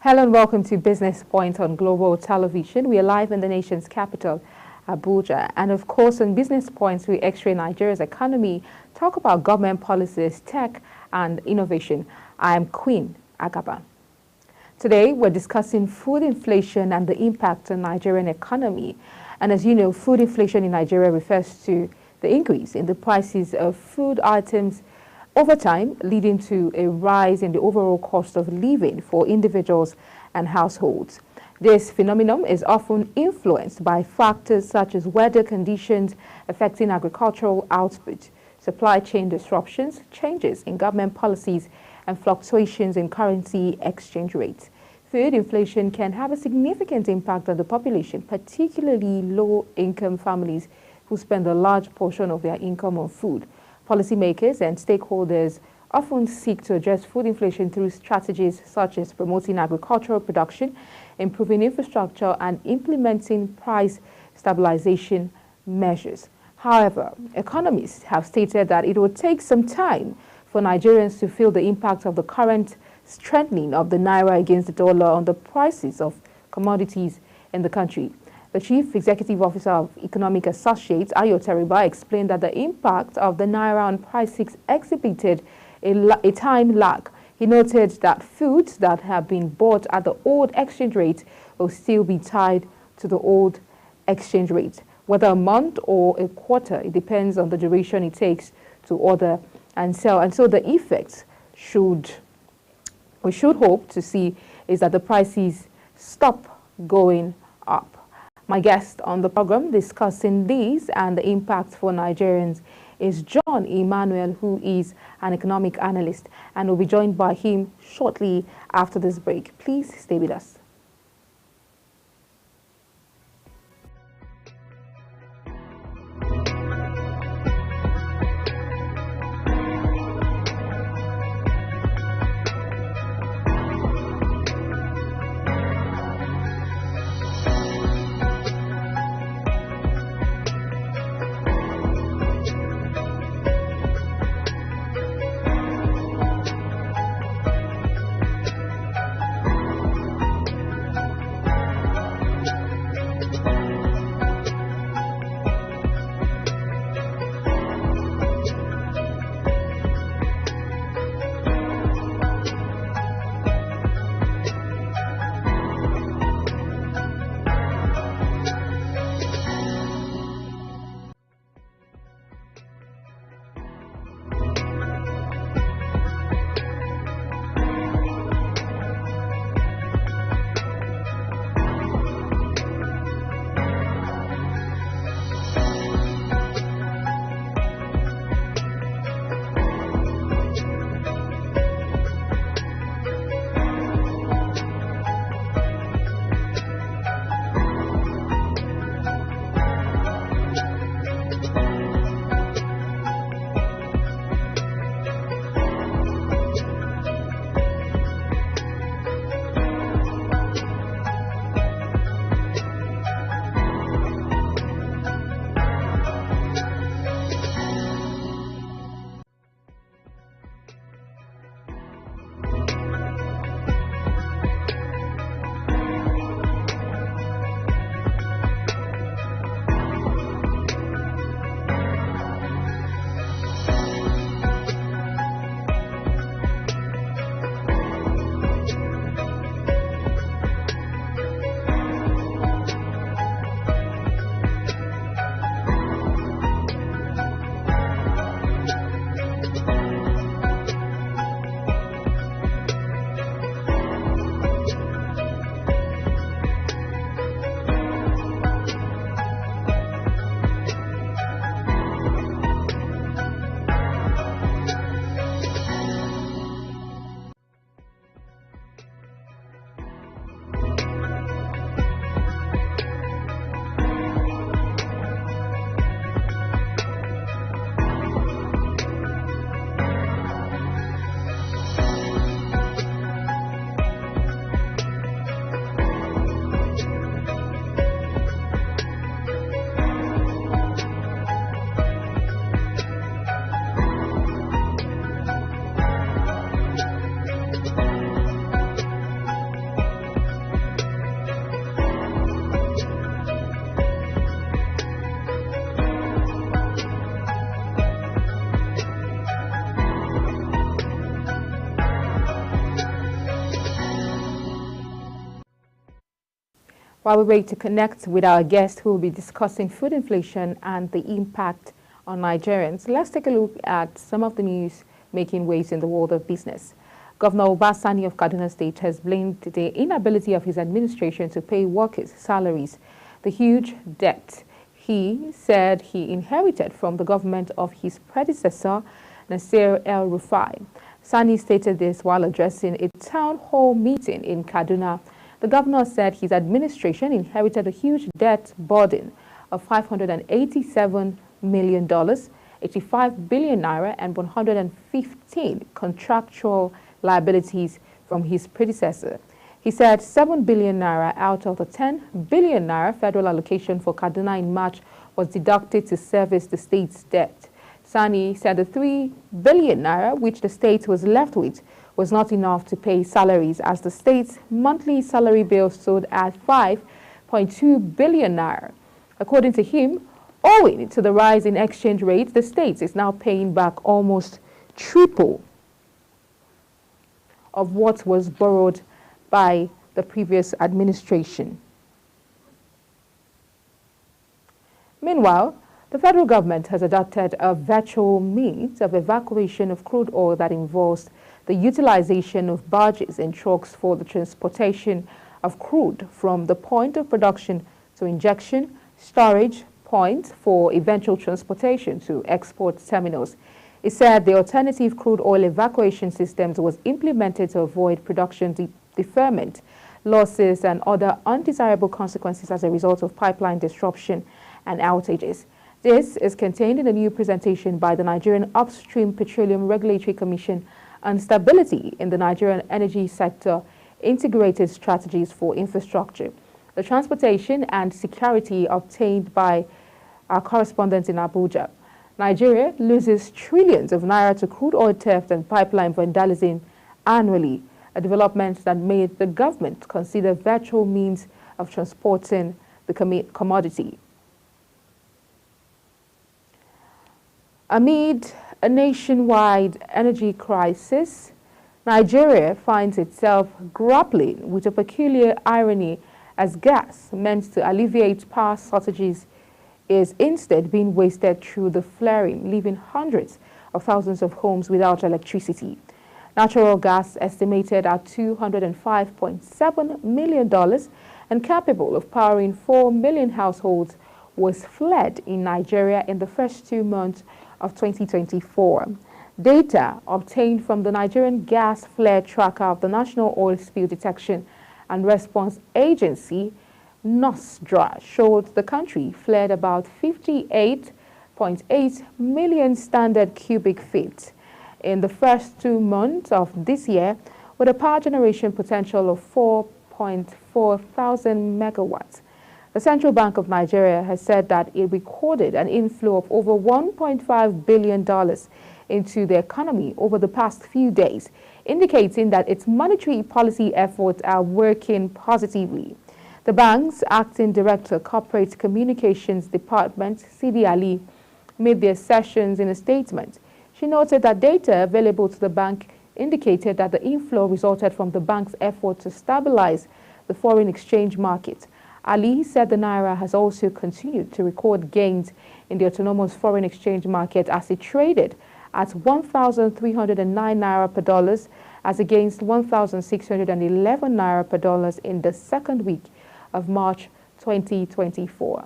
Hello and welcome to Business Point on Global Television. We are live in the nation's capital, Abuja. And of course, on Business Points, we x-ray Nigeria's economy, talk about government policies, tech, and innovation. I am Queen Agaba. Today, we're discussing food inflation and the impact on Nigerian economy. And as you know, food inflation in Nigeria refers to the increase in the prices of food items over time, leading to a rise in the overall cost of living for individuals and households. This phenomenon is often influenced by factors such as weather conditions affecting agricultural output, supply chain disruptions, changes in government policies, and fluctuations in currency exchange rates. Food inflation can have a significant impact on the population, particularly low-income families who spend a large portion of their income on food. Policymakers and stakeholders often seek to address food inflation through strategies such as promoting agricultural production, improving infrastructure, and implementing price stabilization measures. However, economists have stated that it will take some time for Nigerians to feel the impact of the current strengthening of the naira against the dollar on the prices of commodities in the country. The Chief Executive Officer of Economic Associates, Ayo Teriba, explained that the impact of the naira on prices exhibited a time lag. He noted that foods that have been bought at the old exchange rate will still be tied to the old exchange rate, whether a month or a quarter. It depends on the duration it takes to order and sell. And so the effects we should hope to see is that the prices stop going up. My guest on the program discussing these and the impact for Nigerians is John Emmanuel, who is an economic analyst, and we'll be joined by him shortly after this break. Please stay with us. While we wait to connect with our guest who will be discussing food inflation and the impact on Nigerians, let's take a look at some of the news making waves in the world of business. Governor Obasani of Kaduna State has blamed the inability of his administration to pay workers' salaries, the huge debt he said he inherited from the government of his predecessor, Nasir El-Rufai. Sani stated this while addressing a town hall meeting in Kaduna. The governor said his administration inherited a huge debt burden of $587 million, 85 billion naira, and 115 contractual liabilities from his predecessor. He said 7 billion naira out of the 10 billion naira federal allocation for Kaduna in March was deducted to service the state's debt. Sani said the 3 billion naira which the state was left with was not enough to pay salaries, as the state's monthly salary bill stood at 5.2 billion naira. According to him, owing to the rise in exchange rates, the state is now paying back almost triple of what was borrowed by the previous administration. Meanwhile, the federal government has adopted a virtual means of evacuation of crude oil that involves the utilization of barges and trucks for the transportation of crude from the point of production to injection, storage point for eventual transportation to export terminals. It said the alternative crude oil evacuation systems was implemented to avoid production deferment, losses, and other undesirable consequences as a result of pipeline disruption and outages. This is contained in a new presentation by the Nigerian Upstream Petroleum Regulatory Commission on Stability in the Nigerian Energy Sector, Integrated Strategies for Infrastructure. The transportation and security obtained by our correspondent in Abuja. Nigeria loses trillions of naira to crude oil theft and pipeline vandalism annually, a development that made the government consider virtual means of transporting the commodity. Amid a nationwide energy crisis, Nigeria finds itself grappling with a peculiar irony as gas meant to alleviate power shortages is instead being wasted through the flaring, leaving hundreds of thousands of homes without electricity. Natural gas, estimated at $205.7 million and capable of powering 4 million households, was fled in Nigeria in the first 2 months of 2024. Data obtained from the Nigerian Gas Flare Tracker of the National Oil Spill Detection and Response Agency, NOSDRA, showed the country flared about 58.8 million standard cubic feet in the first 2 months of this year, with a power generation potential of 4.4 thousand megawatts. The Central Bank of Nigeria has said that it recorded an inflow of over $1.5 billion into the economy over the past few days, indicating that its monetary policy efforts are working positively. The bank's acting director, Corporate Communications Department, Sidi Ali, made the assertions in a statement. She noted that data available to the bank indicated that the inflow resulted from the bank's effort to stabilize the foreign exchange market. Ali said the naira has also continued to record gains in the autonomous foreign exchange market as it traded at 1,309 naira per dollar as against 1,611 naira per dollar in the second week of March 2024.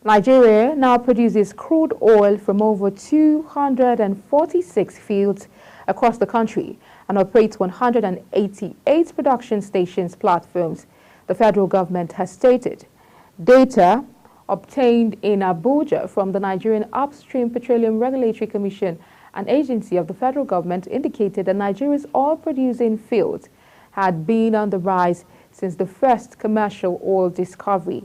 Nigeria now produces crude oil from over 246 fields across the country and operates 188 production stations platforms, the federal government has stated. Data obtained in Abuja from the Nigerian Upstream Petroleum Regulatory Commission, an agency of the federal government, indicated that Nigeria's oil-producing fields had been on the rise since the first commercial oil discovery.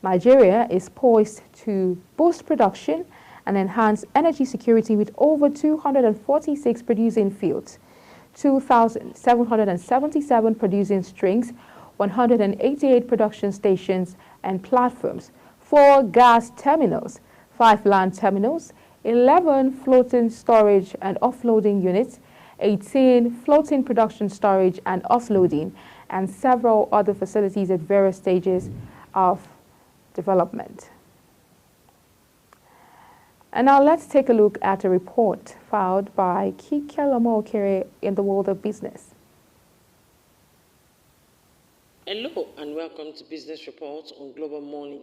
Nigeria is poised to boost production and enhance energy security with over 246 producing fields, 2,777 producing strings, 188 production stations and platforms, 4 gas terminals, 5 land terminals, 11 floating storage and offloading units, 18 floating production storage and offloading, and several other facilities at various stages of development. And now let's take a look at a report filed by Kike Lomokere in the world of business. Hello and welcome to Business Reports on Global Morning.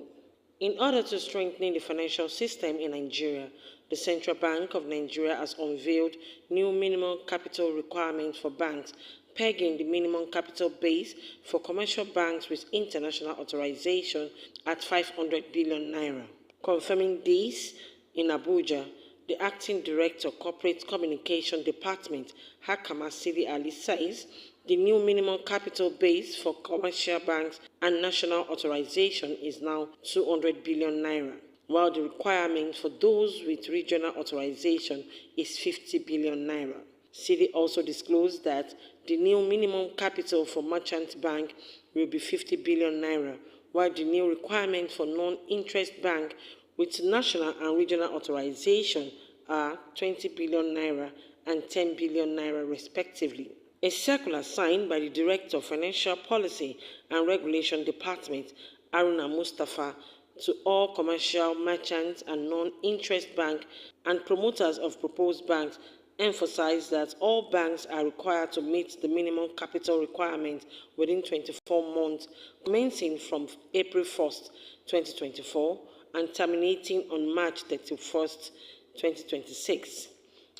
In order to strengthen the financial system in Nigeria, the Central Bank of Nigeria has unveiled new minimum capital requirements for banks, pegging the minimum capital base for commercial banks with international authorization at 500 billion naira. Confirming this in Abuja, the Acting Director, Corporate Communication Department, Hakama Sidi Ali, says the new minimum capital base for commercial banks and national authorization is now 200 billion naira, while the requirement for those with regional authorization is 50 billion naira. Sidi also disclosed that the new minimum capital for merchant bank will be 50 billion naira, while the new requirement for non-interest bank with national and regional authorization are 20 billion naira and 10 billion naira respectively. A circular signed by the Director of Financial Policy and Regulation Department, Aruna Mustafa, to all commercial, merchants and non-interest bank and promoters of proposed banks emphasized that all banks are required to meet the minimum capital requirement within 24 months, commencing from April 1st, 2024, and terminating on March 31st, 2026.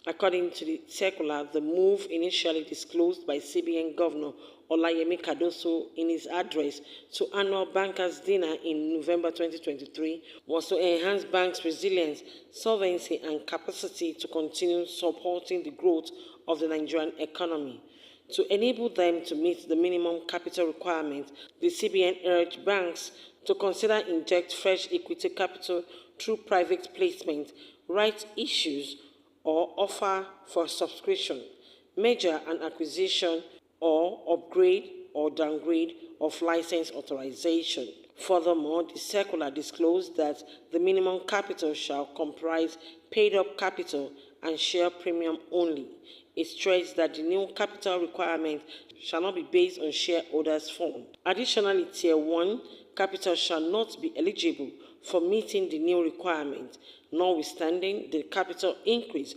According to the circular, the move initially disclosed by CBN Governor Olayemi Cardoso in his address to annual bankers' dinner in November 2023 was to enhance banks' resilience, solvency, and capacity to continue supporting the growth of the Nigerian economy. To enable them to meet the minimum capital requirement, the CBN urged banks to consider inject fresh equity capital through private placement, rights issues, or offer for subscription, merger and acquisition, or upgrade or downgrade of license authorization. Furthermore, the circular disclosed that the minimum capital shall comprise paid-up capital and share premium only. It stressed that the new capital requirement shall not be based on shareholders' funds. Additionally, Tier 1 capital shall not be eligible for meeting the new requirement. Notwithstanding the capital increase,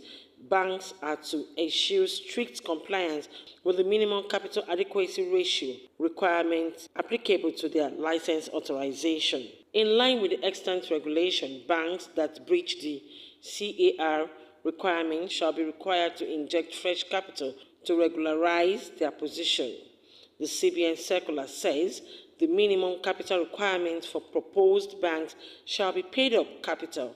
banks are to ensure strict compliance with the minimum capital adequacy ratio requirements applicable to their license authorization. In line with the extant regulation, banks that breach the CAR requirement shall be required to inject fresh capital to regularize their position. The CBN circular says the minimum capital requirements for proposed banks shall be paid up capital,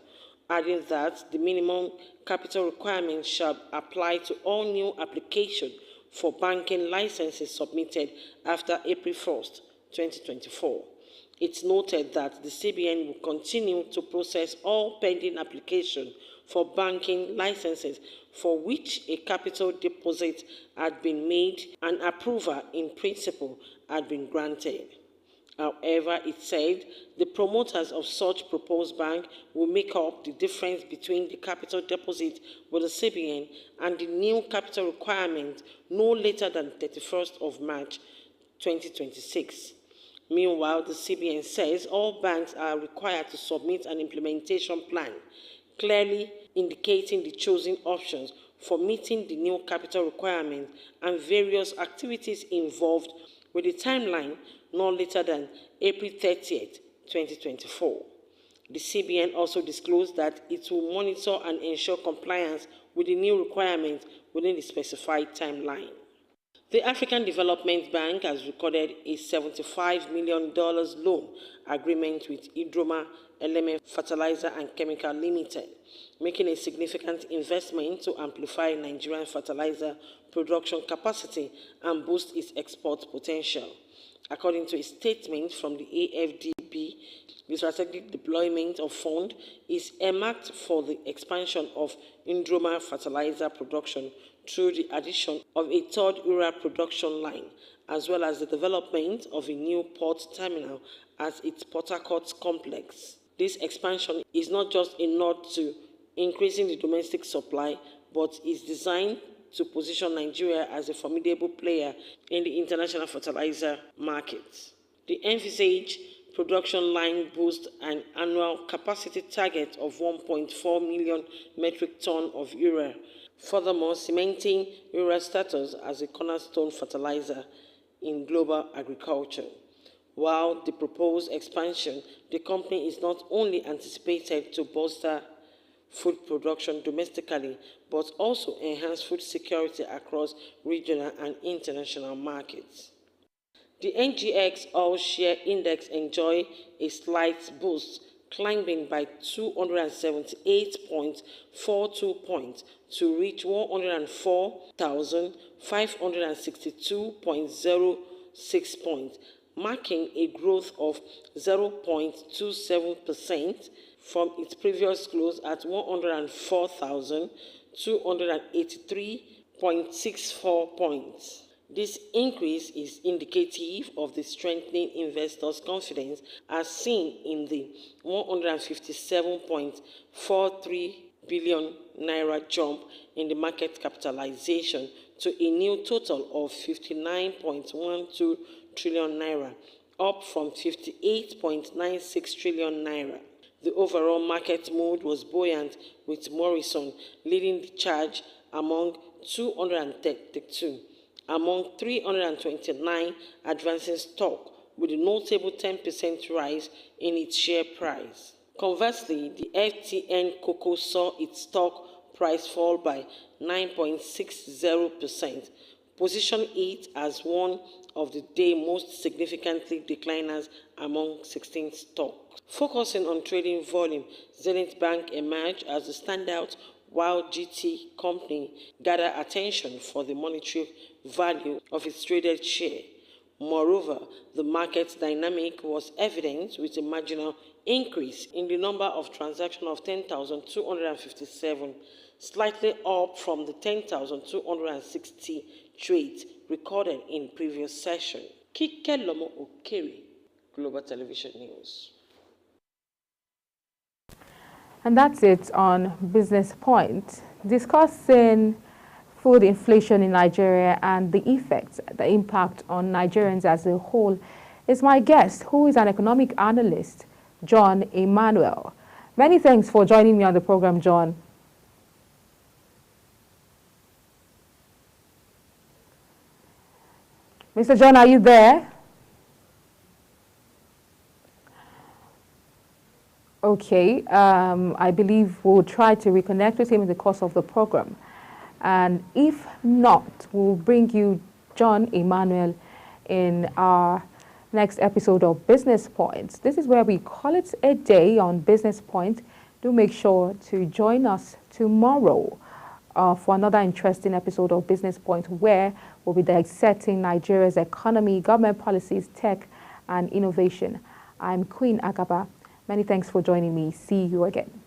adding that the minimum capital requirements shall apply to all new applications for banking licenses submitted after April 1st, 2024. It's noted that the CBN will continue to process all pending applications for banking licenses for which a capital deposit had been made and approval in principle had been granted. However, it said the promoters of such proposed bank will make up the difference between the capital deposit with the CBN and the new capital requirement no later than 31st of March 2026. Meanwhile, the CBN says all banks are required to submit an implementation plan, clearly indicating the chosen options for meeting the new capital requirement and various activities involved with a timeline no later than April 30th, 2024. The CBN also disclosed that it will monitor and ensure compliance with the new requirements within the specified timeline. The African Development Bank has recorded a $75 million loan agreement with Idroma Element Fertilizer and Chemical Limited, making a significant investment to amplify Nigerian fertilizer production capacity and boost its export potential. According to a statement from the AFDB, the strategic deployment of funds is earmarked for the expansion of Indroma fertilizer production through the addition of a third urea production line, as well as the development of a new port terminal at its Port Harcourt complex. This expansion is not just a nod to increasing the domestic supply, but is designed to position Nigeria as a formidable player in the international fertilizer market. The envisaged production line boasts an annual capacity target of 1.4 million metric tons of urea, furthermore cementing urea's status as a cornerstone fertilizer in global agriculture. While the proposed expansion, the company is not only anticipated to bolster food production domestically, but also enhance food security across regional and international markets. The NGX All Share Index enjoyed a slight boost, climbing by 278.42 points to reach 104,562.06 points, marking a growth of 0.27% from its previous close at 104,283.64 points. This increase is indicative of the strengthening investors' confidence as seen in the 157.43 billion naira jump in the market capitalization to a new total of 59.12 trillion naira, up from 58.96 trillion naira. The overall market mood was buoyant, with Morrison leading the charge among 232. Among 329 advancing stock, with a notable 10% rise in its share price. Conversely, the FTN Cocoa saw its stock price fall by 9.60%, positioning it as one of the day's most significantly decliners among 16 stocks. Focusing on trading volume, Zenith Bank emerged as the standout, while GT Company gathered attention for the monetary value of its traded share. Moreover, the market dynamic was evident with a marginal increase in the number of transactions of 10,257, slightly up from the 10,260 trades recorded in previous session. Kike Lomo Okere, Global Television News. And that's it on Business Point, discussing food inflation in Nigeria and the effects, the impact on Nigerians as a whole, is my guest, who is an economic analyst, John Emmanuel. Many thanks for joining me on the program, John. Mr. John, are you there? Okay, I believe we'll try to reconnect with him in the course of the program. And if not, we'll bring you John Emmanuel in our next episode of Business Points. This is where we call it a day on Business Point. Do make sure to join us tomorrow for another interesting episode of Business Point, where we'll be dissecting Nigeria's economy, government policies, tech, and innovation. I'm Queen Agaba. Many thanks for joining me. See you again.